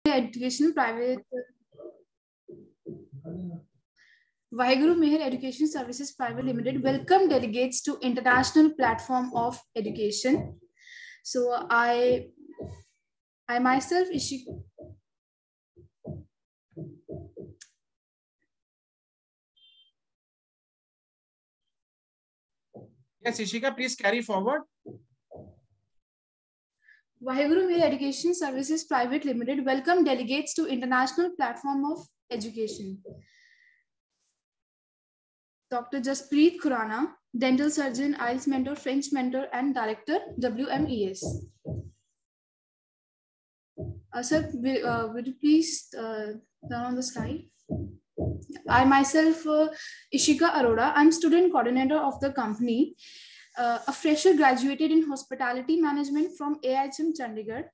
Education Private Vaheguru Meher Education Services Private Limited welcome delegates to International Platform of Education. So I myself Ishika. Yes, Ishika, please carry forward. Vaheguru Meher Education Services Private Limited welcome delegates to International Platform of Education. Dr. Jaspreet Khurana, dental surgeon, IELTS mentor, French mentor, and director, WMES. Sir, will you please turn on the slide? I myself, Ishika Arora, I'm student coordinator of the company. A fresher graduated in hospitality management from AIHM Chandigarh.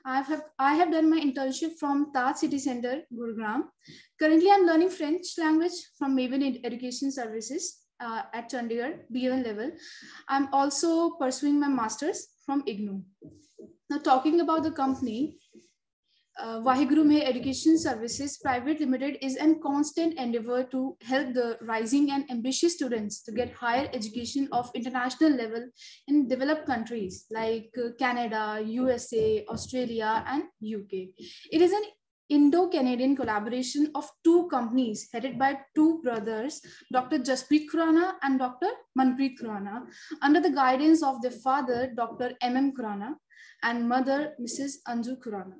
I have done my internship from Taj City Center, Gurugram. Currently, I'm learning French language from Maven Education Services at Chandigarh, B1 level. I'm also pursuing my master's from IGNOU. Now, talking about the company, Vaheguru Meher Education Services Private Limited is a constant endeavor to help the rising and ambitious students to get higher education of international level in developed countries like Canada, USA, Australia, and UK. It is an Indo-Canadian collaboration of two companies headed by two brothers, Dr. Jaspreet Khurana and Dr. Manpreet Khurana, under the guidance of their father, Dr. M.M. Khurana, and mother, Mrs. Anju Khurana.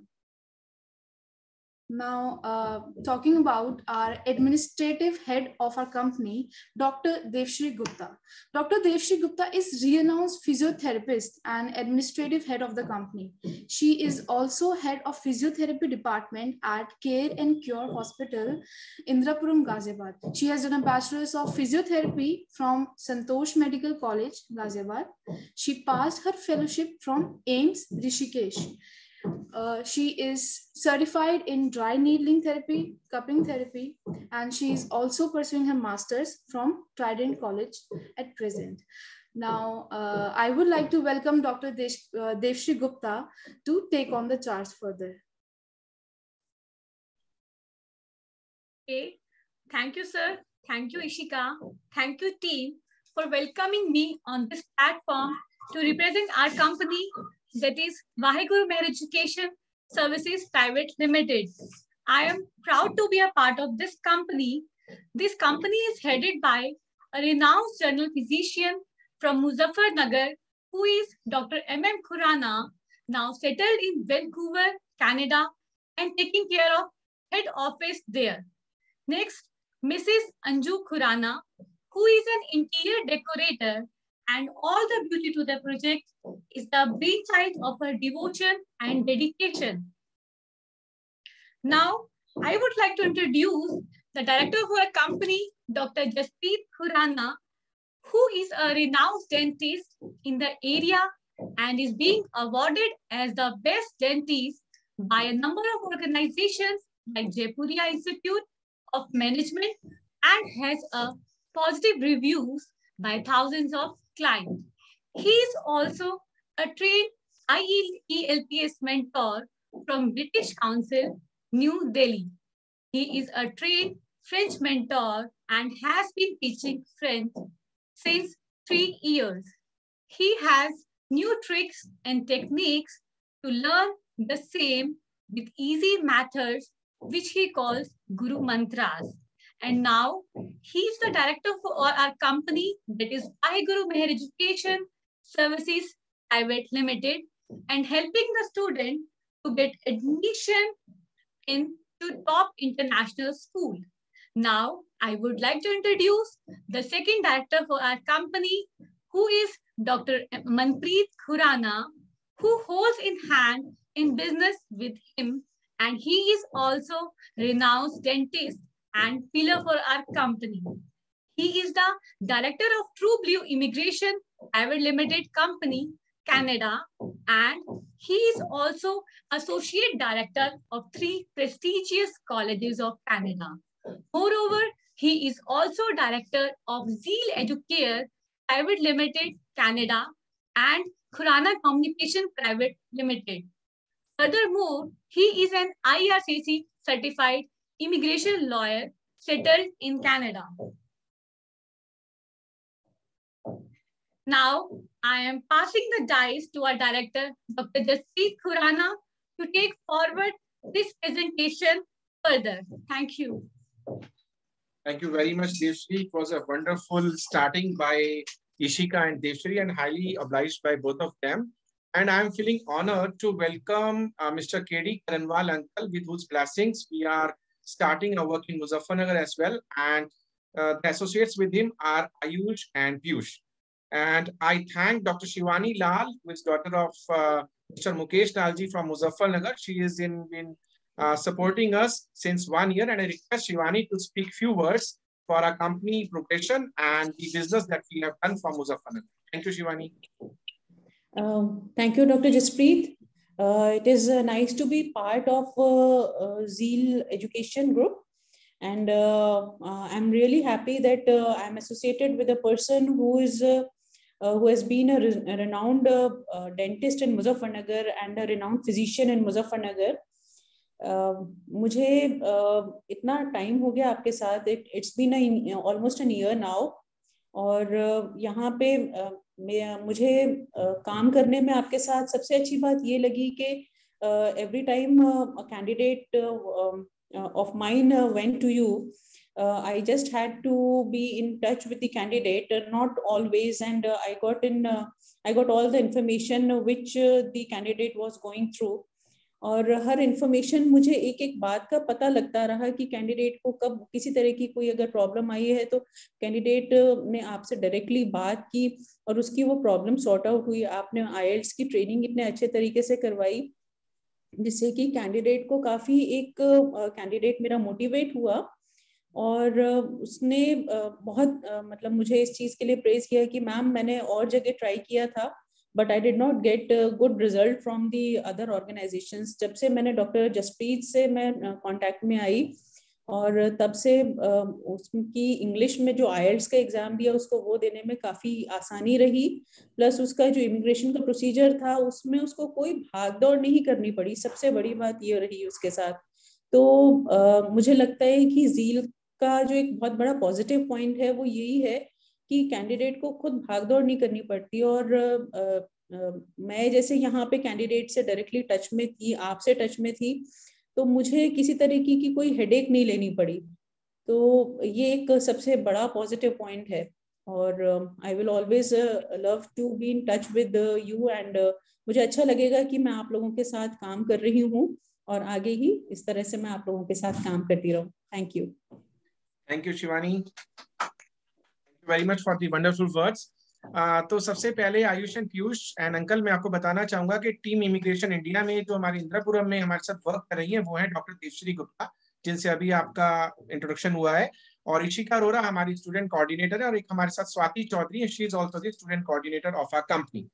Now, talking about our administrative head of our company, Dr. Devshri Gupta. Dr. Devshri Gupta is renowned physiotherapist and administrative head of the company. She is also head of physiotherapy department at Care and Cure Hospital, Indrapuram, Ghaziabad. She has done a bachelor's of physiotherapy from Santosh Medical College, Ghaziabad. She passed her fellowship from AIMS, Rishikesh. She is certified in dry needling therapy, cupping therapy, and she is also pursuing her master's from Trident College at present. Now, I would like to welcome Dr. Devshri Gupta to take on the charge further. Okay, thank you, sir. Thank you, Ishika. Thank you, team, for welcoming me on this platform to represent our company, that is Vaheguru Meher Education Services Private Limited. I am proud to be a part of this company. This company is headed by a renowned general physician from Muzaffarnagar, who is Dr. M.M. Khurana, now settled in Vancouver, Canada, and taking care of head office there. Next, Mrs. Anju Khurana, who is an interior decorator, and all the beauty to the project is the brainchild of her devotion and dedication. Now, I would like to introduce the director of our company, Dr. Jaspreet Khurana, who is a renowned dentist in the area and is being awarded as the best dentist by a number of organizations like Jaipuria Institute of Management, and has a positive reviews by thousands of clients. He is also a trained IELTS mentor from British Council, New Delhi. He is a trained French mentor and has been teaching French since 3 years. He has new tricks and techniques to learn the same with easy methods, which he calls Guru Mantras. And now he is the director for our company, that is Vaheguru Meher Education Services Private Limited, and helping the student to get admission into top international school. Now, I would like to introduce the second director for our company, who is Dr. Manpreet Khurana, who holds in hand in business with him, and he is also renowned dentist and pillar for our company. He is the director of True Blue Immigration Private Limited Company, Canada, and he is also associate director of 3 prestigious colleges of Canada. Moreover, he is also director of Zeal Educare Private Limited, Canada, and Khurana Communication Private Limited. Furthermore, He is an IRCC certified immigration lawyer settled in Canada. Now, I am passing the dice to our director, Dr. Jaspreet Khurana, to take forward this presentation further. Thank you. Thank you very much, Devshri. It was a wonderful starting by Ishika and Devshri, and highly obliged by both of them. And I'm feeling honored to welcome Mr. K.D. Karanwal uncle, with whose blessings we are starting our work in Muzaffarnagar as well. And the associates with him are Ayush and Piyush. And I thank Dr. Shivani Lal, who is daughter of Mr. Mukesh Lalji from Muzaffarnagar. She is in supporting us since 1 year, and I request Shivani to speak few words for our company progression and the business that we have done from Muzaffarnagar. Thank you, Shivani. Thank you, Dr. Jaspreet. It is nice to be part of Zeal Education Group, and I'm really happy that I'm associated with a person who has been a renowned dentist in Muzaffarnagar and a renowned physician in Muzaffarnagar. मुझे इतना time हो गया आपके साथ, it's been almost a year now, और यहाँ पे मुझे काम करने में आपके साथ सबसे अच्छी बात ये लगी कि every time a candidate of mine went to you, I just had to be in touch with the candidate, not always, and I got all the information which the candidate was going through. और हर information मुझे एक एक बात का पता लगता रहा कि कैंडिडेट को कब किसी तरह की कोई अगर प्रॉब्लम आई है तो कैंडिडेट ने आपसे डायरेक्टली बात की और उसकी वो प्रॉब्लम सॉर्ट आउट हुई. आपने IELTS की ट्रेनिंग इतने अच्छे तरीके से करवाई जिससे कि कैंडिडेट को काफ़ी एक कैंडिडेट मेरा मोटिवेट हुआ और उसने बहुत मतलब मुझे इस चीज़ के लिए प्रेज किया कि मैम मैंने और जगह ट्राई किया था but I did not get a good result from the other organizations. जब से मैंने डॉक्टर जसप्रीत से मैं कांटेक्ट में आई और तब से उसकी इंग्लिश में जो IELTS का एग्जाम दिया उसको वो देने में काफ़ी आसानी रही, प्लस उसका जो इमिग्रेशन का प्रोसीजर था उसमें उसको कोई भागदौड़ नहीं करनी पड़ी. सबसे बड़ी बात ये रही उसके साथ. तो मुझे लगता है कि ज़ील का जो एक बहुत बड़ा पॉजिटिव पॉइंट है वो यही है कि कैंडिडेट को खुद भागदौड़ नहीं करनी पड़ती. और मैं जैसे यहाँ पे कैंडिडेट से डायरेक्टली टच में थी, आपसे टच में थी, तो मुझे किसी तरीके की कोई हेडेक नहीं लेनी पड़ी. तो ये एक सबसे बड़ा पॉजिटिव पॉइंट है और I will always love to be in touch with you and मुझे अच्छा लगेगा कि मैं आप लोगों के साथ काम कर रही हूँ और आगे ही इस तरह से मैं आप लोगों के साथ काम करती रहूँ. Thank you. Thank you Shivani. Very much for the wonderful words. तो सबसे पहले Ayush and Piyush and uncle मैं आपको बताना चाहूंगा कि टीम इमिग्रेशन इंडिया में जो हमारे इंदिरापुरम में हमारे साथ वर्क कर रही है वो है डॉक्टर देवश्री गुप्ता, जिनसे अभी आपका इंट्रोडक्शन हुआ है, और इशिका अरोरा हमारी स्टूडेंट कोऑर्डिनेटर है, और एक हमारे साथ Swati Chaudhary, she is also the student coordinator of our company.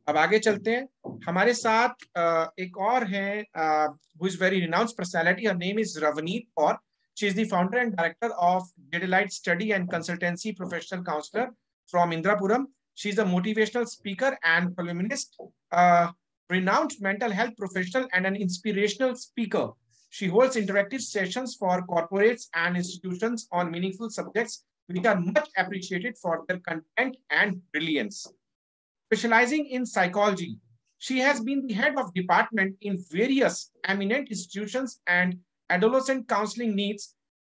अब आगे चलते हैं. हमारे साथ एक और है who is very renowned personality. Her name is Ravneet Kaur. She is the founder and director of Dedalite Study and Consultancy Professional Counselor from Indirapuram. She is a motivational speaker and columnist, renowned mental health professional and an inspirational speaker. She holds interactive sessions for corporates and institutions on meaningful subjects which are much appreciated for their content and brilliance. Specializing in psychology, she has been the head of department in various eminent institutions and adolescent counseling needs,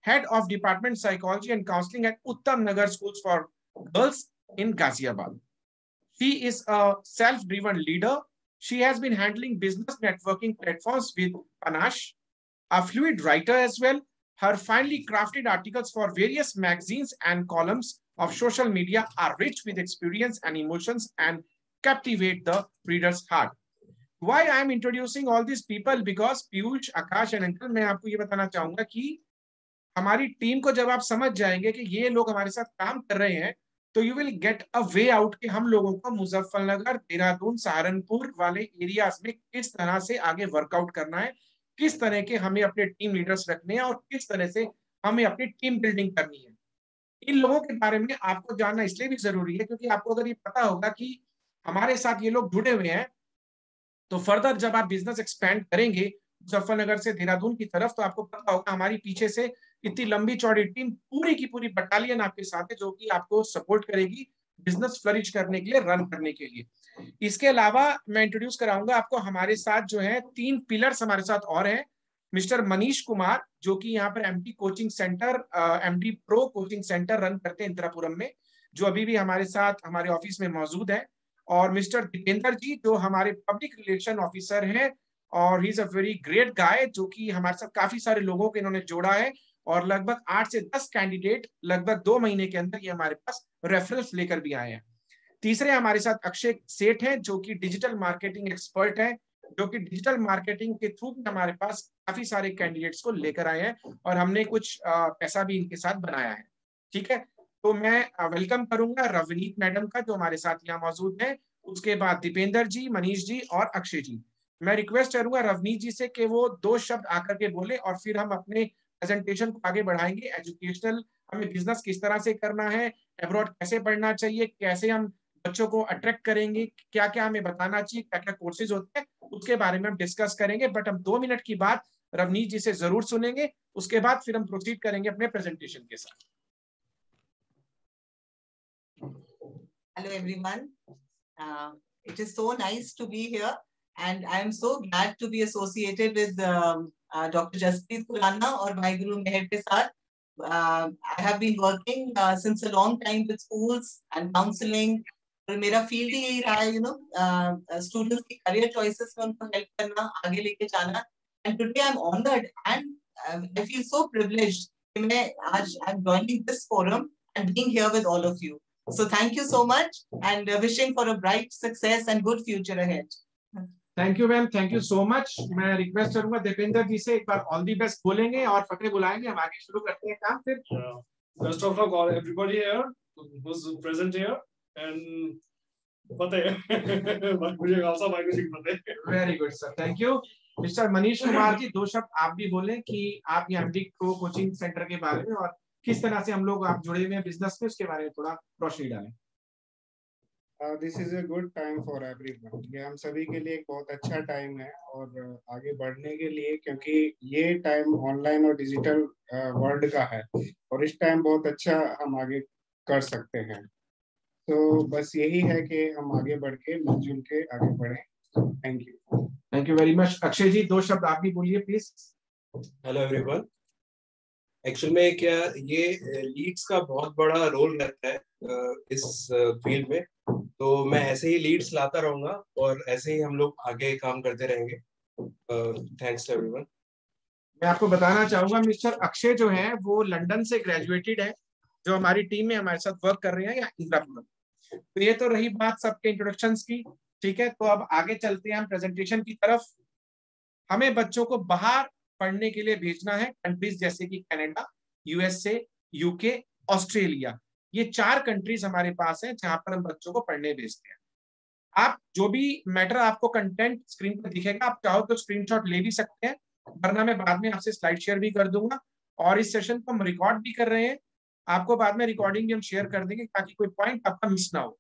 head of department psychology and counseling at Uttam Nagar Schools for Girls in Ghaziabad. She is a self-driven leader. She has been handling business networking platforms with Panache, a fluid writer as well. Her finely crafted articles for various magazines and columns of social media are rich with experience and emotions and captivate the reader's heart. Why I am introducing all these people? Because Piyush, Akash and Uncle, मैं आपको ये बताना चाहूंगा कि हमारी team को जब आप समझ जाएंगे कि ये लोग हमारे साथ काम कर रहे हैं तो you will get a way out कि हम लोगों को मुजफ्फरनगर, देहरादून, सहारनपुर वाले एरियाज में किस तरह से आगे वर्कआउट करना है, किस तरह के हमें अपने टीम लीडर्स रखने हैं और किस तरह से हमें अपनी टीम बिल्डिंग करनी है. इन लोगों के बारे में आपको जानना इसलिए भी जरूरी है क्योंकि आपको अगर ये पता होगा कि हमारे साथ ये लोग जुड़े हुए हैं तो फर्दर जब आप बिजनेस एक्सपेंड करेंगे मुजफ्फरनगर से देहरादून की तरफ, तो आपको पता होगा हमारी पीछे से इतनी लंबी चौड़ी टीम, पूरी की पूरी बटालियन आपके साथ है जो कि आपको सपोर्ट करेगी बिजनेस फ्लरिश करने के लिए, रन करने के लिए। इसके अलावा मैं इंट्रोड्यूस कराऊंगा आपको, हमारे साथ जो है 3 पिलर्स हमारे साथ और हैं। मिस्टर मनीष कुमार जो कि यहाँ पर MD coaching centre, MD pro coaching centre run करते हैं इंदिरापुरम में, जो अभी भी हमारे साथ हमारे ऑफिस में मौजूद है। और मिस्टर दीपेंद्र जी जो हमारे पब्लिक रिलेशन ऑफिसर हैं, और he is a very great guy, जो कि हमारे साथ काफी सारे लोगों को इन्होंने जोड़ा है, और लगभग 8 से 10 कैंडिडेट लगभग 2 महीने के अंदर ये हमारे पास रेफरेंस लेकर भी आए हैं। तीसरे हमारे साथ अक्षय सेठ हैं जो कि डिजिटल मार्केटिंग एक्सपर्ट हैं, जो कि डिजिटल मार्केटिंग के थ्रू हमारे पास काफी सारे कैंडिडेट्स को लेकर आए हैं, और हमने कुछ पैसा भी इनके साथ बनाया है। ठीक है, तो मैं वेलकम करूंगा रवनीत मैडम का जो हमारे साथ यहाँ मौजूद है, उसके बाद दीपेंद्र जी, मनीष जी और अक्षय जी। मैं रिक्वेस्ट करूंगा रवनीत जी से कि वो 2 शब्द आकर के बोले, और फिर हम अपने प्रेजेंटेशन को आगे बढ़ाएंगे। एजुकेशनल, हमें बिजनेस किस तरह से करना है, अब्रॉड कैसे पढ़ना चाहिए, कैसे हम बच्चों को अट्रैक्ट करेंगे, क्या क्या हमें बताना चाहिए, क्या क्या कोर्सेज होते हैं, उसके बारे में हम डिस्कस करेंगे। बट हम 2 मिनट की बात रवनीत जी से जरूर सुनेंगे, उसके बाद फिर हम प्रोसीड करेंगे अपने प्रेजेंटेशन के साथ। Hello everyone. It is so nice to be here, and I am so glad to be associated with Dr. Jaspreet Khurana और my guru Meher के साथ. I have been working since a long time with schools and counseling. और मेरा field ही यही रहा है, students की career choices में उनको हेल्प करना, आगे लेके जाना. And today I'm honored and I feel so privileged कि मैं आज I'm joining this forum and being here with all of you. So thank you so much and wishing for a bright success and good future ahead. Thank you ma'am, thank you so much. मैं request करूंगा दीपेंद्र जी से एक बार all the best बोलेंगे और फतेह बुलाएंगे, हम आगे शुरू करते हैं काम फिर। Best of luck all everybody here who's present here and फतेह मुझे खालसा भाई जी फतेह। Very good sir, thank you. Mister Manish Kumar ji 2 शब्द आप भी बोलें कि आप ये एमडी प्रो कोचिंग सेंटर के बारे में और किस तरह से हम लोग आप जुड़े हुए हैं बिजनेस में, उसके बारे में थोड़ा रोशनी डालें। This is a good time for everyone. ये हम सभी के लिए एक बहुत अच्छा टाइम है और आगे बढ़ने के लिए, क्योंकि ये टाइम ऑनलाइन और डिजिटल वर्ल्ड का है और इस टाइम बहुत अच्छा हम आगे कर सकते हैं। तो बस यही है कि हम आगे बढ़ के मिलजुल के आगे बढ़ें। Thank you, thank you very much. Akshay ji 2 शब्द आप भी बोलिए प्लीज। Hello everyone. एक्चुअल में क्या ये लीड्स का बहुत बड़ा रोल रहता है इस फील्ड में, तो मैं ऐसे ही लीड्स लाता रहूंगा और ऐसे ही हम लोग आगे काम करते रहेंगे। Thanks to everyone. मैं आपको बताना चाहूंगा मिस्टर अक्षय जो है वो लंदन से ग्रेजुएटेड है, जो हमारी टीम में हमारे साथ वर्क कर रहे हैं या इंदिरापुरम। तो ये तो रही बात सबके इंट्रोडक्शंस की, ठीक है। तो अब आगे चलते हैं हम प्रेजेंटेशन की तरफ। हमें बच्चों को बाहर पढ़ने के लिए भेजना है, कंट्रीज जैसे कि कनाडा, यूएसए, यूके, ऑस्ट्रेलिया, ये 4 कंट्रीज हमारे पास हैं जहां पर हम बच्चों को पढ़ने भेजते हैं। आप जो भी मैटर आपको कंटेंट स्क्रीन पर दिखेगा, आप चाहो तो स्क्रीनशॉट ले भी सकते हैं, वरना मैं बाद में आपसे स्लाइड शेयर भी कर दूंगा। और इस सेशन को हम रिकॉर्ड भी कर रहे हैं, आपको बाद में रिकॉर्डिंग भी हम शेयर कर देंगे ताकि कोई पॉइंट आपका मिस ना हो।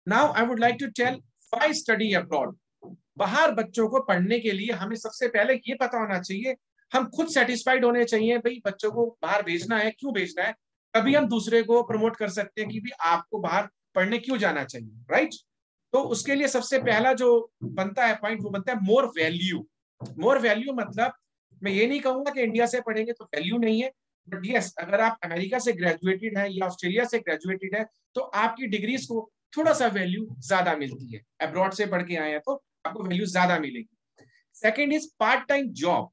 Now I would like to tell why study abroad. बाहर बच्चों को पढ़ने के लिए हमें सबसे पहले ये पता होना चाहिए, हम खुद सेटिस्फाइड होने चाहिए, भाई बच्चों को बाहर भेजना है, क्यों भेजना है, तभी हम दूसरे को प्रमोट कर सकते हैं कि भी आपको बाहर पढ़ने क्यों जाना चाहिए, राइट। तो उसके लिए सबसे पहला जो बनता है पॉइंट, वो बनता है मोर वैल्यू। मोर वैल्यू मतलब मैं ये नहीं कहूंगा कि इंडिया से पढ़ेंगे तो वैल्यू नहीं है, बट यस अगर आप अमेरिका से ग्रेजुएटेड है या ऑस्ट्रेलिया से ग्रेजुएटेड है तो आपकी डिग्रीज को थोड़ा सा वैल्यू ज्यादा मिलती है। अब्रॉड से पढ़ के आए हैं तो आपको वैल्यू ज्यादा मिलेगी। Second is part time job.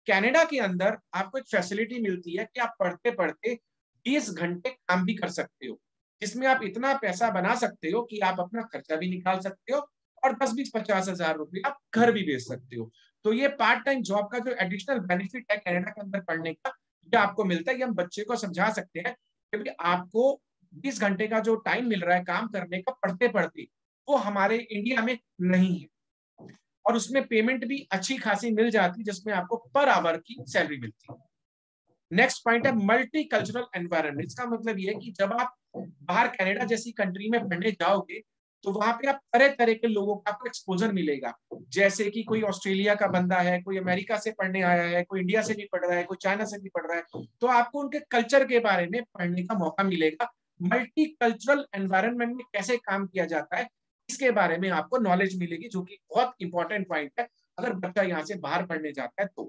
Canada के अंदर आपको एक फैसिलिटी मिलती है कि आप पढ़ते पढ़ते 20 घंटे काम भी कर सकते हो, जिसमें आप इतना पैसा बना सकते हो कि आप अपना खर्चा भी निकाल सकते हो और 10-20-50 हजार रुपये आप घर भी भेज सकते हो। तो ये पार्ट टाइम जॉब का जो एडिशनल बेनिफिट है कनाडा के अंदर पढ़ने का, ये आपको मिलता है। ये हम बच्चे को समझा सकते हैं कि आपको 20 घंटे का जो टाइम मिल रहा है काम करने का पढ़ते पढ़ते, वो हमारे इंडिया में नहीं है, और उसमें पेमेंट भी अच्छी खासी मिल जाती है, जिसमें आपको पर आवर की सैलरी मिलती है। नेक्स्ट पॉइंट है मल्टी कल्चरल एनवायरनमेंट। इसका मतलब ये है कि जब आप बाहर कनाडा जैसी कंट्री में पढ़ने जाओगे तो वहां पे आप तरह तरह के लोगों का आपको एक्सपोजर मिलेगा, जैसे कि कोई ऑस्ट्रेलिया का बंदा है, कोई अमेरिका से पढ़ने आया है, कोई इंडिया से भी पढ़ रहा है, कोई चाइना से भी पढ़ रहा है, तो आपको उनके कल्चर के बारे में पढ़ने का मौका मिलेगा। मल्टी कल्चरल एनवायरनमेंट में कैसे काम किया जाता है इसके बारे में आपको नॉलेज मिलेगी, जो कि बहुत इंपॉर्टेंट पॉइंट है अगर बच्चा यहाँ से बाहर पढ़ने जाता है तो।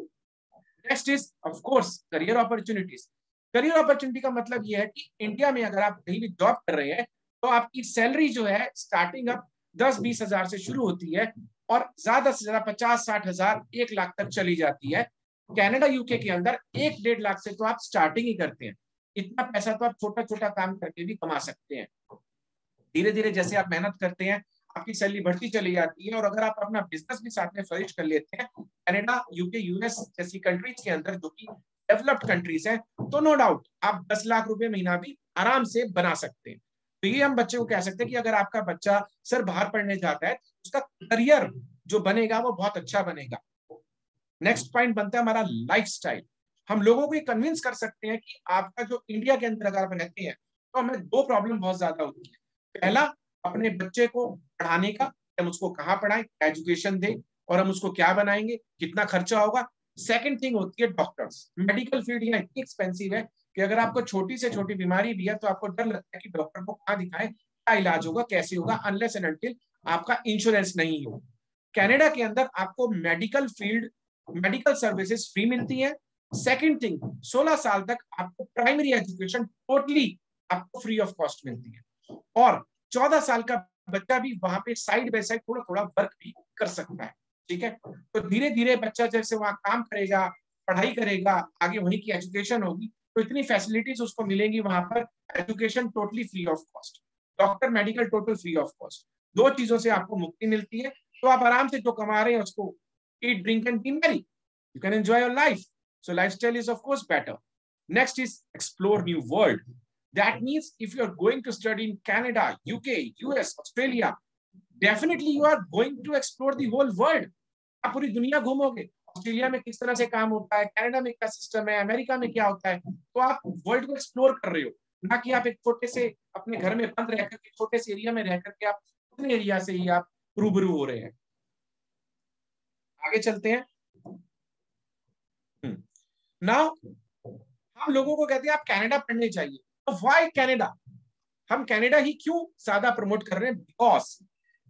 Next is of course career opportunities. Career opportunity का मतलब यह है कि इंडिया में अगर आप कहीं भी जॉब कर रहे हैं तो आपकी सैलरी जो है स्टार्टिंग अप 10-20 हजार से शुरू होती है और ज्यादा से ज्यादा 50-60 हजार 1 लाख तक चली जाती है। कनाडा यूके के अंदर 1-1.5 लाख से तो आप स्टार्टिंग ही करते हैं। इतना पैसा तो आप छोटा छोटा काम करके भी कमा सकते हैं। धीरे धीरे जैसे आप मेहनत करते हैं आपकी सैलरी बढ़ती चली जाती है, और अगर आप अपना बिजनेस भी साथ में फ्लरिश कर लेते हैं कनाडा यूके यूएस जैसी कंट्रीज के अंदर जो कि डेवलप्ड कंट्रीज हैं, तो नो डाउट आप 10 लाख रुपए महीना भी आराम से बना सकते हैं। तो ये हम बच्चे को कह सकते हैं कि अगर आपका बच्चा सर बाहर पढ़ने जाता है उसका करियर जो बनेगा वो बहुत अच्छा बनेगा। नेक्स्ट पॉइंट बनता है हमारा लाइफस्टाइल। हम लोगों को ये कन्विंस कर सकते हैं कि आपका जो इंडिया के अंदर अगर आप रहते हैं तो हमें 2 प्रॉब्लम बहुत ज्यादा होती है। पहला, अपने बच्चे को पढ़ाने का, हम उसको कहाँ पढ़ाएं, एजुकेशन दें, और हम उसको क्या बनाएंगे, कितना खर्चा होगा। सेकंड थिंग होती है डॉक्टर्स। मेडिकल फील्ड यहाँ इतनी एक्सपेंसिव है कि अगर आपको छोटी से छोटी बीमारी भी है तो आपको डर लगता है कि डॉक्टर को कहाँ दिखाएं, क्या इलाज होगा, कैसे होगा, अनलेस एंड अनटिल आपका इंश्योरेंस नहीं हो। कनाडा के अंदर आपको medical field, medical services free मिलती है। सेकंड थिंग, 16 साल तक आपको प्राइमरी एजुकेशन टोटली आपको फ्री ऑफ कॉस्ट मिलती है, और 14 साल का बच्चा भी वहां पे साइड बाय साइड थोड़ा थोड़ा वर्क भी कर सकता है। ठीक है, तो धीरे धीरे बच्चा जैसे वहां काम करेगा, पढ़ाई करेगा, आगे वहीं की एजुकेशन होगी, तो इतनी फैसिलिटीज उसको मिलेंगी वहां पर। Education totally free of cost, doctor medical total free of cost, 2 चीजों से आपको मुक्ति मिलती है। तो आप आराम से जो कमा रहे हैं उसको eat, drink and be merry. You can enjoy your life. So lifestyle is of course better. Next is explore new world. That means if you are going to study in Canada, UK, US, Australia, definitely you are going to explore the whole world. आप पूरी दुनिया घूमोगे। Australia में किस तरह से काम होता है, कनाडा में क्या सिस्टम है, अमेरिका में क्या होता है, तो आप वर्ल्ड को एक्सप्लोर कर रहे हो, ना कि आप एक छोटे से अपने घर में बंद रहकर के, छोटे से एरिया में रह करके आप उतने एरिया से ही आप रूबरू हो रहे हैं। आगे चलते हैं। नाउ हम लोगों को कहते हैं आप कनाडा पढ़ने चाहिए, तो व्हाई कनाडा? हम कनाडा ही क्यों ज्यादा प्रमोट कर रहे हैं? Because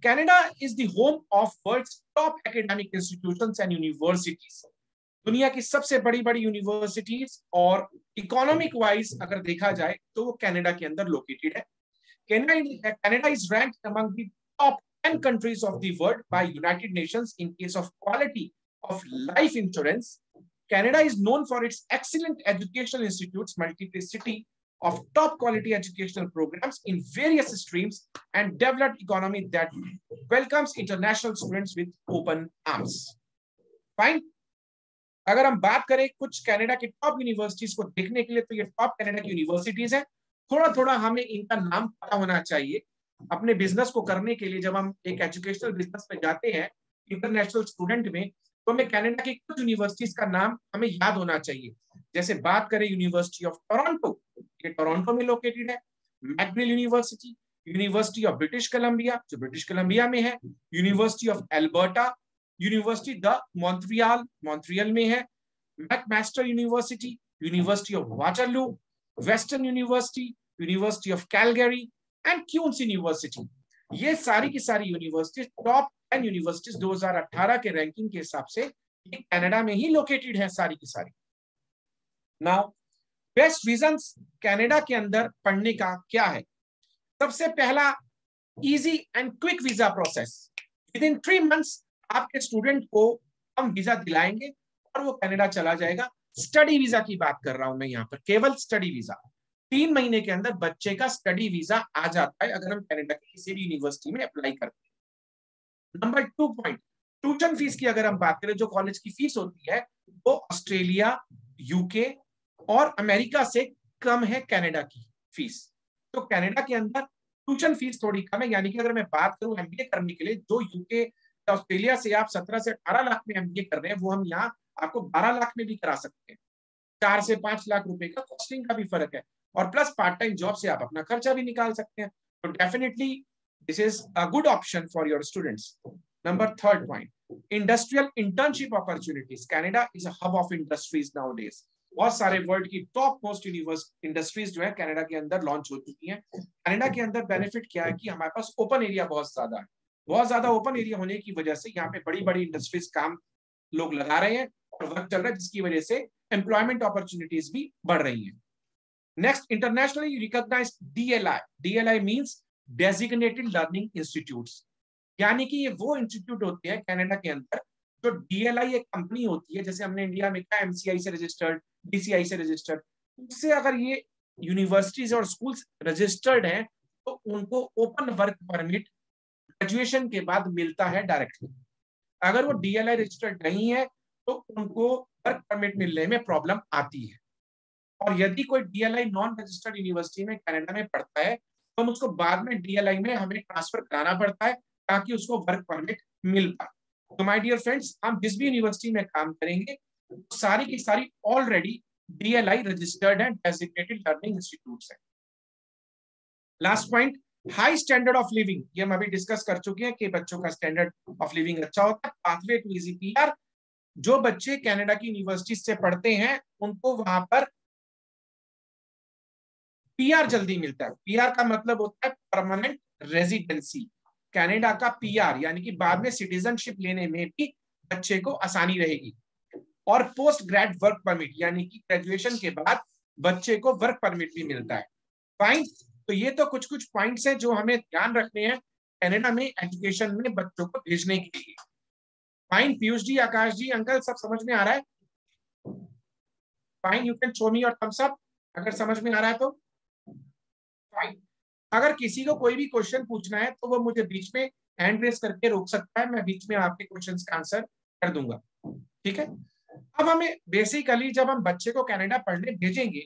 Canada is the home of world's top academic institutions and universities. दुनिया की सबसे बड़ी बड़ी यूनिवर्सिटीज और इकोनॉमिक वाइज अगर देखा जाए तो वो कनाडा के अंदर लोकेटेड है। Canada is ranked among the top 10 countries of the world by United Nations in case of quality of life insurance. Canada is known for its excellent educational institutes, multiplicity of top quality educational programs in various streams, and developed economy that welcomes international students with open arms. Fine. अगर हम बात करें कुछ Canada की top universities को देखने के लिए, तो ये टॉप कनाडा की यूनिवर्सिटीज हैं। थोड़ा थोड़ा हमें इनका नाम पता होना चाहिए अपने बिजनेस को करने के लिए। जब हम एक एजुकेशनल बिजनेस में जाते हैं इंटरनेशनल स्टूडेंट में, तो हमें कनाडा की कुछ यूनिवर्सिटीज का नाम हमें याद होना चाहिए। जैसे बात करें यूनिवर्सिटी ऑफ टोरंटो, ये टोरंटो में लोकेटेड है। McGill university, university of British Columbia जो ब्रिटिश कोलंबिया में है, university of Alberta, university de Montreal, Montreal में है, McMaster university, university of Waterloo, Western university, university of Calgary and Queen's university. ये सारी की सारी यूनिवर्सिटीज टॉप 10 यूनिवर्सिटीज 2018 के रैंकिंग के हिसाब से ये कनाडा में ही लोकेटेड है सारी की सारी। नाउ बेस्ट रीजंस कनाडा के अंदर पढ़ने का क्या है? सबसे पहला, easy and quick visa process. With in 3 months आपके स्टूडेंट को हम वीजा दिलाएंगे और वो कनाडा चला जाएगा। स्टडी वीजा की बात कर रहा हूं मैं यहाँ पर, केवल स्टडी वीजा। 3 महीने के अंदर बच्चे का स्टडी वीजा आ जाता है अगर हम कनाडा की किसी भी यूनिवर्सिटी में अप्लाई करते हैं। नंबर 2 पॉइंट, ट्यूशन फीस की अगर हम बात करें, जो कॉलेज की फीस होती है वो ऑस्ट्रेलिया, यूके और अमेरिका से कम है कनाडा की फीस। तो कनाडा के अंदर ट्यूशन फीस थोड़ी कम है, यानी कि अगर मैं बात करूं एमबीए करने के लिए, जो यूके ऑस्ट्रेलिया से आप 17 से 18 लाख में एमबीए कर रहे हैं, वो हम यहाँ आपको 12 लाख में भी करा सकते हैं। 4 से 5 लाख रुपए का कॉस्टिंग का भी फर्क है, और प्लस पार्ट टाइम जॉब से आप अपना खर्चा भी निकाल सकते हैं। तो definitely This is a good option for your students. Number third point, industrial internship opportunities. Canada is a hub of industries nowadays. बहुत सारे वर्ल्ड की टॉप मोस्ट इंडस्ट्रीज जो है कनाडा के अंदर लॉन्च हो चुकी हैं। कनाडा के अंदर बेनिफिट क्या है कि हमारे पास ओपन एरिया बहुत ज्यादा है। बहुत ज्यादा ओपन एरिया होने की वजह से यहाँ पे बड़ी बड़ी इंडस्ट्रीज काम लोग लगा रहे हैं और वर्क चल रहा है, जिसकी वजह से एम्प्लॉयमेंट अपॉर्चुनिटीज भी बढ़ रही हैं। Next, internationally recognised DLI. DLI means designated learning institutes, यानी कि ये वो इंस्टीट्यूट होते हैं कनाडा के अंदर जो DLI एक कंपनी होती है, जैसे हमने इंडिया में कहा MCI से रजिस्टर्ड, DCI से रजिस्टर्ड, उससे अगर ये यूनिवर्सिटीज और स्कूल्स रजिस्टर्ड हैं तो उनको ओपन वर्क परमिट ग्रेजुएशन के बाद मिलता है डायरेक्टली। अगर वो DLI रजिस्टर्ड नहीं है तो उनको वर्क परमिट मिलने में प्रॉब्लम आती है। और यदि कोई DLI नॉन रजिस्टर्ड यूनिवर्सिटी में कनाडा में पढ़ता है तो हम उसको बाद में DLI में हमें ट्रांसफर कराना पड़ता है ताकि उसको वर्क परमिट मिल पाए। तो माय डियर फ्रेंड्स, हम जिस भी यूनिवर्सिटी में काम करेंगे सारी की सारी already DLI registered and designated learning institutes हैं। Last point, high standard of living. ये हम अभी डिस्कस कर चुके हैं कि बच्चों का स्टैंडर्ड ऑफ लिविंग अच्छा होता है। पाथवे टू इजी PR, जो बच्चे कनाडा की यूनिवर्सिटी से पढ़ते हैं उनको वहां पर PR जल्दी मिलता है। PR का मतलब होता है परमानेंट रेजिडेंसी। कनाडा का PR यानी कि बाद में सिटीजनशिप लेने में भी बच्चे को आसानी रहेगी। और पोस्ट ग्रेड वर्क परमिट, यानी कि ग्रेजुएशन के बाद बच्चे को वर्क परमिट भी मिलता है। फाइन, तो ये तो कुछ कुछ पॉइंट्स हैं जो हमें ध्यान रखने हैं कनाडा में एजुकेशन में बच्चों को भेजने के लिए। फाइन, पीयूष जी, आकाश जी, अंकल, सब समझ में आ रहा है? Fine, you can show me your thumbs up अगर समझ में आ रहा है तो। फाइन, अगर किसी को कोई भी क्वेश्चन पूछना है तो वो मुझे बीच में हैंड रेस करके रोक सकता है, मैं बीच में आपके क्वेश्चंस का आंसर कर दूंगा, ठीक है। अब हमें बेसिकली जब हम बच्चे को कनाडा पढ़ने भेजेंगे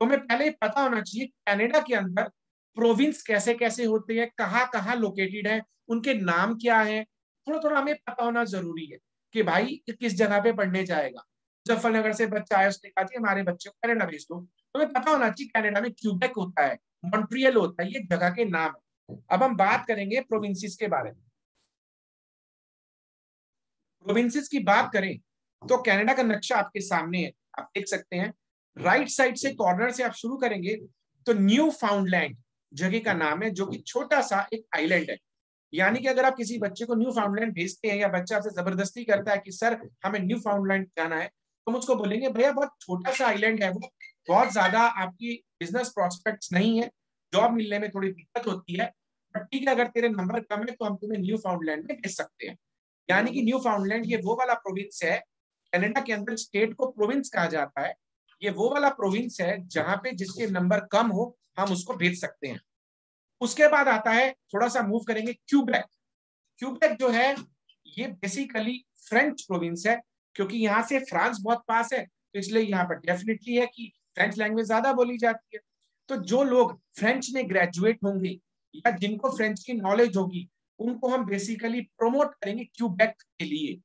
तो हमें पहले पता होना चाहिए कनाडा के अंदर प्रोविंस कैसे कैसे होते हैं, कहाँ कहाँ लोकेटेड है, उनके नाम क्या है, थोड़ा थोड़ा हमें पता होना जरूरी है कि भाई किस जगह पे पढ़ने जाएगा। मुजफ्फरनगर से बच्चा आया, उसने कहा कि हमारे बच्चे को कनाडा भेज दो, तो हमें पता होना चाहिए कनाडा में क्यूबेक होता है, मॉन्ट्रियल होता है, ये जगह के नाम है। अब हम बात करेंगे प्रोविंसेस के बारे में। प्रोविंसेस की बात करें तो कनाडा का नक्शा आपके सामने है, आप देख सकते हैं। राइट साइड से कॉर्नर से आप शुरू करेंगे तो न्यू फाउंडलैंड जगह का नाम है, जो कि छोटा सा एक आइलैंड है। यानी कि अगर आप किसी बच्चे को न्यू फाउंडलैंड भेजते हैं या बच्चा आपसे जबरदस्ती करता है कि सर हमें न्यू फाउंडलैंड जाना है, तो हम उसको बोलेंगे भैया बहुत छोटा सा आइलैंड है, वो बहुत ज्यादा आपकी बिजनेस प्रोस्पेक्ट्स नहीं है, जॉब मिलने में थोड़ी दिक्कत होती है, बट ठीक है अगर तेरे नंबर कम है तो हम तुम्हें न्यू फाउंडलैंड में भेज सकते हैं। यानी कि न्यू फाउंडलैंड ये वो वाला प्रोविंस है, कनाडा के अंदर स्टेट को प्रोविंस कहा जाता है, ये वो वाला प्रोविंस है जहां पे जिसके नंबर कम हो हम उसको भेज सकते हैं। उसके बाद आता है, थोड़ा सा मूव करेंगे, क्यूबेक। क्यूबेक जो है ये बेसिकली फ्रेंच प्रोविंस है, क्योंकि यहाँ से फ्रांस बहुत पास है तो इसलिए यहाँ पर डेफिनेटली है कि फ्रेंच लैंग्वेज ज्यादा बोली जाती है। तो जो लोग फ्रेंच में ग्रेजुएट होंगे या जिनको फ्रेंच की नॉलेज होगी उनको हम बेसिकली प्रमोट करेंगे क्यूबेक के लिए।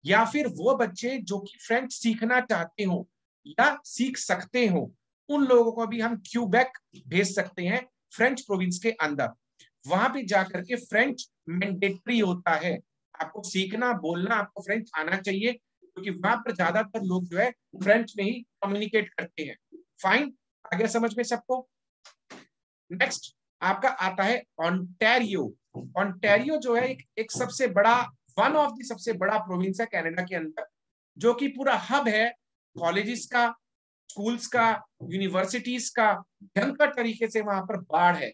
या फिर वो बच्चे जो कि फ्रेंच सीखना चाहते हो या सीख सकते हो उन लोगों को भी हम क्यूबेक भेज सकते हैं फ्रेंच प्रोविंस के अंदर। वहां पे जाकर के फ्रेंच मैंडेटरी होता है, आपको सीखना बोलना आपको फ्रेंच आना चाहिए, क्योंकि वहां पर ज्यादातर लोग जो है फ्रेंच में ही कम्युनिकेट करते हैं। फाइन, आगे समझ में सबको। नेक्स्ट आपका आता है ओंटारियो। ओंटारियो जो है एक सबसे बड़ा, वन ऑफ द सबसे बड़ा प्रोविंस है कनाडा के अंदर, जो कि पूरा हब है कॉलेजेस का, स्कूल्स का, यूनिवर्सिटीज का। भयंकर तरीके से वहां पर बाढ़ है,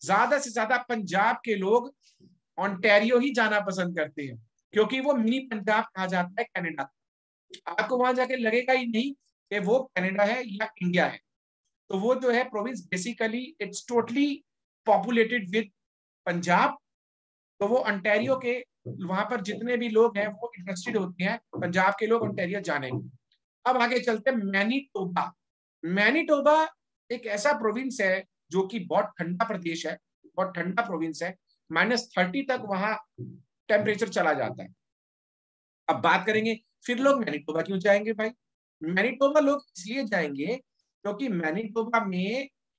ज्यादा से ज्यादा पंजाब के लोग ओंटारियो ही जाना पसंद करते हैं, क्योंकि वो मिनी पंजाब कहा जाता है कनाडा। आपको वहां जाके लगेगा ही नहीं कि वो कनाडा है या इंडिया है। तो वो जो है province basically it's totally populated with Punjab. तो वो ओंटारियो के वहां पर जितने भी लोग हैं वो इंटरेस्टेड होते हैं पंजाब के लोग ओंटारियो जाने में। अब आगे चलते हैं मैनीटोबा। मैनीटोबा एक ऐसा प्रोविंस है जो कि बहुत ठंडा प्रदेश है, बहुत ठंडा प्रोविंस है, -30 तक वहां टेम्परेचर चला जाता है। अब बात करेंगे फिर लोग मैनीटोबा क्यों जाएंगे भाई। मैनीटोबा लोग इसलिए जाएंगे क्योंकि मैनीटोबा में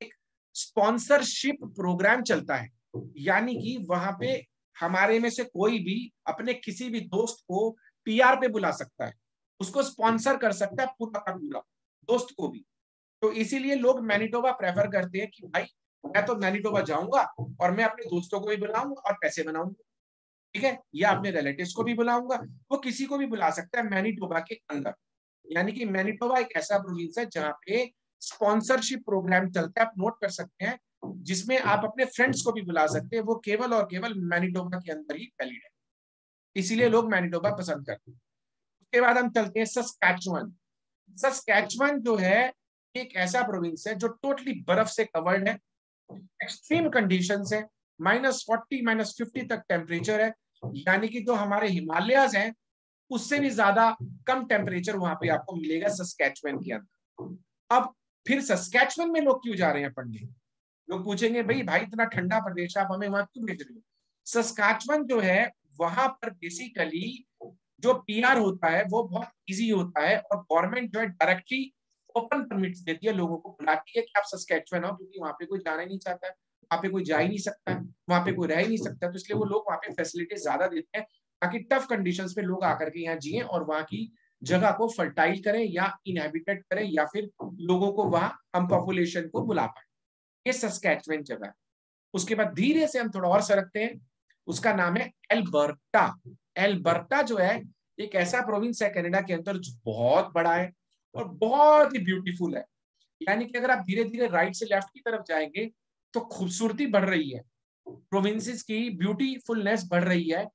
एक स्पॉन्सरशिप प्रोग्राम चलता है। यानी कि वहां पे हमारे में से कोई भी अपने किसी भी दोस्त को पीआर पे बुला सकता है, उसको स्पॉन्सर कर सकता है पूरा का पूरा, दोस्त को भी। तो इसीलिए लोग मैनिटोबा प्रेफर करते हैं कि भाई मैं तो मैनिटोबा जाऊंगा और मैं अपने दोस्तों को भी बुलाऊंगा और पैसे बनाऊंगा, ठीक है, या अपने रिलेटिव्स को भी बुलाऊंगा, वो किसी को भी बुला सकता है मैनिटोबा के अंदर। यानी कि मैनिटोबा एक ऐसा प्रोविंस है जहाँ पे स्पॉन्सरशिप प्रोग्राम चलता है, आप नोट कर सकते हैं, जिसमें आप अपने फ्रेंड्स को भी बुला सकते हैं, वो केवल और केवल मैनिटोबा के अंदर ही वैलिड है, इसीलिए लोग मैनिटोबा पसंद करते हैं। उसके बाद हम चलते हैं सस्कैचुअन। सस्कैचुअन जो है एक ऐसा प्रोविंस है जो टोटली बर्फ से कवर्ड है, एक्सट्रीम कंडीशंस है, -40 -50 तक टेम्परेचर है, यानी कि जो हमारे हिमालयस हैं उससे भी ज्यादा कम टेम्परेचर वहां पे आपको मिलेगा सस्कैचुअन के अंदर। अब फिर सस्कैचुअन में लोग क्यों जा रहे हैं पढ़ने? लोग पूछेंगे भाई इतना ठंडा प्रदेश आप हमें वहां क्यों भेज रहे हो? सस्कैचुअन जो है वहां पर बेसिकली जो पीआर होता है वो बहुत इजी होता है, और गवर्नमेंट जो है डायरेक्टली ओपन परमिट्स देती है, लोगों को बुलाती है कि आप सस्कैचुअन हो, क्योंकि वहां पे कोई जाना ही नहीं चाहता है, वहां पे कोई जा ही नहीं सकता है, वहां पे कोई रह ही नहीं सकता, तो इसलिए वो लोग वहां पे फैसिलिटी ज्यादा देते हैं ताकि टफ कंडीशंस पे लोग आकर के यहाँ जिए और वहां की जगह को फर्टाइल करें या इनहेबिटेड करें, या फिर लोगों को वहां हम पॉपुलेशन को बुला पाए। ये सस्कैचुअन जगह है। उसके बाद धीरे से हम थोड़ा और सरकते हैं, उसका नाम है एल्बर्टा। एल्बर्टा जो है एक ऐसा प्रोविंस है कनाडा के अंदर जो बहुत बड़ा है और बहुत ही ब्यूटीफुल है। यानी कि अगर आप धीरे धीरे राइट से लेफ्ट की तरफ जाएंगे तो खूबसूरती बढ़ रही है, प्रोविंसेस की ब्यूटीफुलनेस बढ़ रही है,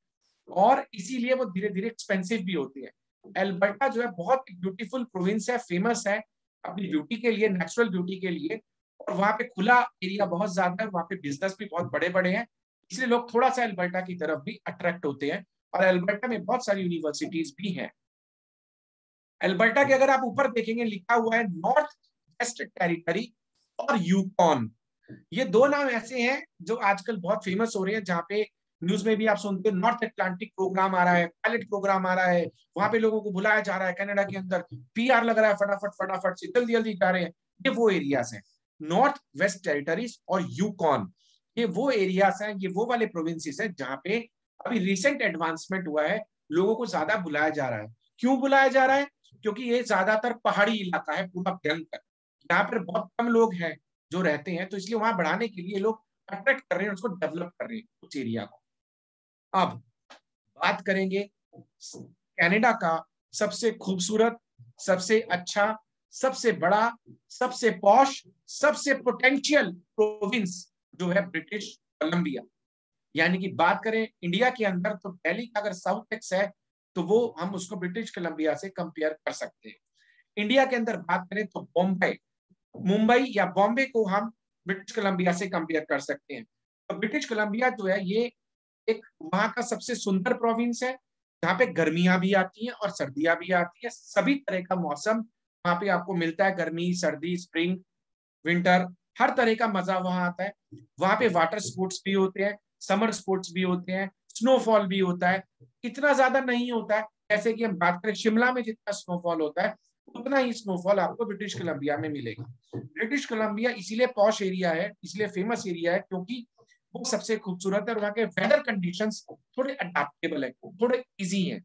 और इसीलिए वो धीरे धीरे एक्सपेंसिव भी होती है। एल्बर्टा जो है बहुत ब्यूटीफुल प्रोविंस है, फेमस है अपनी ब्यूटी के लिए, नेचुरल ब्यूटी के लिए, और वहां पे खुला एरिया बहुत ज्यादा है, वहां पे बिजनेस भी बहुत बड़े बड़े हैं, इसलिए लोग थोड़ा सा एल्बर्टा की तरफ भी अट्रैक्ट होते हैं, और एल्बर्टा में बहुत सारी यूनिवर्सिटीज भी हैं। एल्बर्टा के अगर आप ऊपर देखेंगे लिखा हुआ है नॉर्थ वेस्ट टेरिटरी और यूकॉन। ये दो नाम ऐसे हैं जो आजकल बहुत फेमस हो रहे हैं, जहाँ पे न्यूज में भी आप सुनते हो नॉर्थ अटलांटिक प्रोग्राम आ रहा है, पायलट प्रोग्राम आ रहा है, वहां पे लोगों को बुलाया जा रहा है कनाडा के अंदर, पीआर लग रहा है फटाफट फटाफट से, जल्दी जल्दी जा रहे हैं। ये वो एरियाज हैं, नॉर्थ वेस्ट टेरिटरीज और यूकॉन, ये वो एरियाज हैं, ये वो वाले प्रोविंसेस हैं जहाँ पे अभी रिसेंट एडवांसमेंट हुआ है, लोगों को ज्यादा बुलाया जा रहा है। क्यों बुलाया जा रहा है? क्योंकि ये ज्यादातर पहाड़ी इलाका है पूरा भयंकर, यहाँ पर बहुत कम लोग हैं जो रहते हैं, तो इसलिए वहां बढ़ाने के लिए लोग अट्रैक्ट कर रहे हैं, उसको डेवलप कर रहे हैं उस एरिया को। अब बात करेंगे कनाडा का सबसे खूबसूरत, सबसे अच्छा, सबसे बड़ा, सबसे पॉश, सबसे पोटेंशियल प्रोविंस जो है ब्रिटिश कोलंबिया। यानी कि बात करें इंडिया के अंदर तो दिल्ली का अगर साउथ एक्स है तो वो हम उसको ब्रिटिश कोलंबिया से कंपेयर कर सकते हैं। इंडिया के अंदर बात करें तो बॉम्बे, मुंबई या बॉम्बे को हम ब्रिटिश कोलंबिया से कंपेयर कर सकते हैं। तो ब्रिटिश कोलंबिया जो है ये एक वहां का सबसे सुंदर प्रोविंस है, जहाँ पे गर्मियां भी आती हैं और सर्दियां भी आती है, सभी तरह का मौसम वहां पे आपको मिलता है, गर्मी सर्दी स्प्रिंग विंटर, हर तरह का मजा वहां आता है। वहां पे वाटर स्पोर्ट्स भी होते हैं, समर स्पोर्ट्स भी होते हैं, स्नोफॉल भी होता है, इतना ज्यादा नहीं होता है जैसे कि हम बात करें शिमला में जितना स्नोफॉल होता है उतना ही स्नोफॉल आपको ब्रिटिश कोलंबिया में मिलेगा। ब्रिटिश कोलंबिया इसीलिए पॉश एरिया है, इसलिए फेमस एरिया है क्योंकि वो सबसे खूबसूरत है और वहाँ के वेदर कंडीशंस थोड़े अडेप्टेबल है, थोड़े इजी है।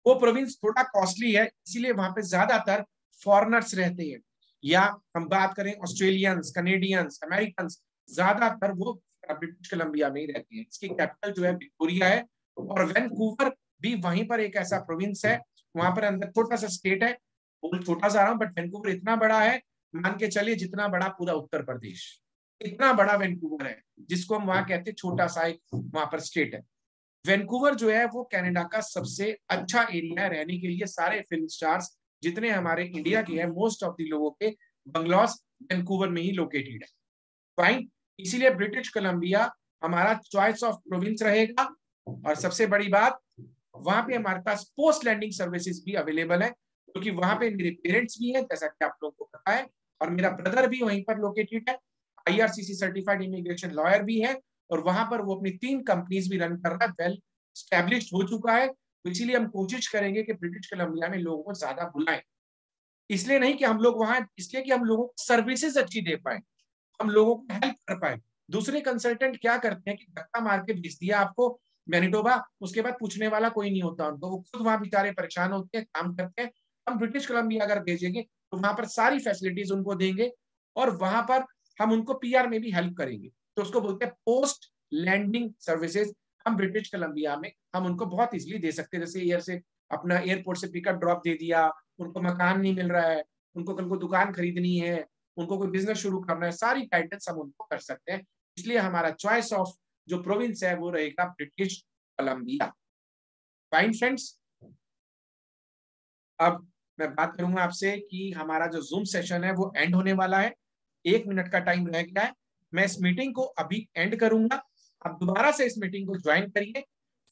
वो प्रोविंस थोड़ा कॉस्टली है, इसीलिए वहां पे ज्यादातर फॉरेनर्स रहते हैं, या हम बात करें ऑस्ट्रेलियंस, कनेडियंस, अमेरिकन, ज्यादातर वो ब्रिटिश कोलंबिया में ही रहते हैं। इसकी कैपिटल जो है विक्टोरिया है, और वैनकूवर भी वहीं पर एक ऐसा प्रोविंस है, वहां पर अंदर छोटा सा स्टेट है, छोटा सा रहा हूं बट वैनकूवर इतना बड़ा है, मान के चलिए जितना बड़ा पूरा उत्तर प्रदेश, इतना बड़ा वैनकूवर है, जिसको हम वहां कहते हैं छोटा सा एक वहां पर स्टेट है। वैनकूवर जो है वो कनाडा का सबसे अच्छा एरिया है रहने के लिए। सारे फिल्म स्टार्स जितने हमारे इंडिया के हैं, मोस्ट ऑफ द लोगों के बंगलौस वैनकूवर में ही लोकेटेड है। फाइन, इसीलिए ब्रिटिश कोलंबिया हमारा चॉइस ऑफ प्रोविंस रहेगा। और सबसे बड़ी बात, वहां पे हमारे पास पोस्ट लैंडिंग सर्विसेज भी अवेलेबल है, क्योंकि वहां पे मेरे पेरेंट्स भी हैं जैसा कि आप लोगों को पता है, और मेरा ब्रदर भी वहीं पर लोकेटेड है, IRCC सर्टिफाइड इमिग्रेशन लॉयर भी है, और वहां पर वो अपनी 3 कंपनीज भी रन कर रहा है, वेल स्टैब्लिश्ड हो चुका है। तो इसीलिए हम कोशिश करेंगे कि ब्रिटिश कोलंबिया में लोगों को ज्यादा बुलाएं, इसलिए नहीं कि हम लोग वहां, इसलिए कि हम लोगों को सर्विसेज अच्छी दे पाए, हम लोगों को हेल्प कर पाए, दूसरे कंसल्टेंट क्या करते हैं कि धक्का मार के भेज दिया आपको मैनिटोबा, उसके बाद पूछने वाला कोई नहीं होता उनको, वो खुद वहां बेचारे परेशान होते हैं, काम करते हैं। हम ब्रिटिश कोलंबिया अगर भेजेंगे तो वहां पर सारी फैसिलिटीज उनको देंगे और वहां पर हम उनको पीआर में भी हेल्प करेंगे। तो उसको बोलते हैं पोस्ट लैंडिंग सर्विसेज। हम ब्रिटिश कोलंबिया में हम उनको बहुत इजीली दे सकते हैं, जैसे एयर से अपना एयरपोर्ट से पिकअप ड्रॉप दे दिया, उनको मकान नहीं मिल रहा है, उनको कल को दुकान खरीदनी है, उनको कोई बिजनेस शुरू करना है, सारी गाइडेंस हम उनको कर सकते हैं। इसलिए हमारा चॉइस ऑफ जो प्रोविंस है वो रहेगा ब्रिटिश कोलंबिया। फाइन फ्रेंड्स, अब मैं बात करूंगा आपसे कि हमारा जो जूम सेशन है वो एंड होने वाला है, 1 मिनट का टाइम रह गया है। मैं इस मीटिंग को अभी एंड करूंगा, आप दोबारा से इस मीटिंग को ज्वाइन करिए,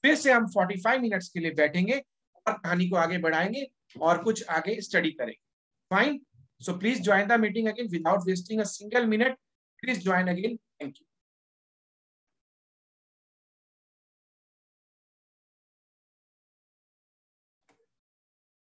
फिर से हम 45 मिनट्स के लिए बैठेंगे और कहानी को आगे बढ़ाएंगे और कुछ आगे स्टडी करेंगे। Fine, so please join the meeting again without wasting a single minute. Please join again. Thank you.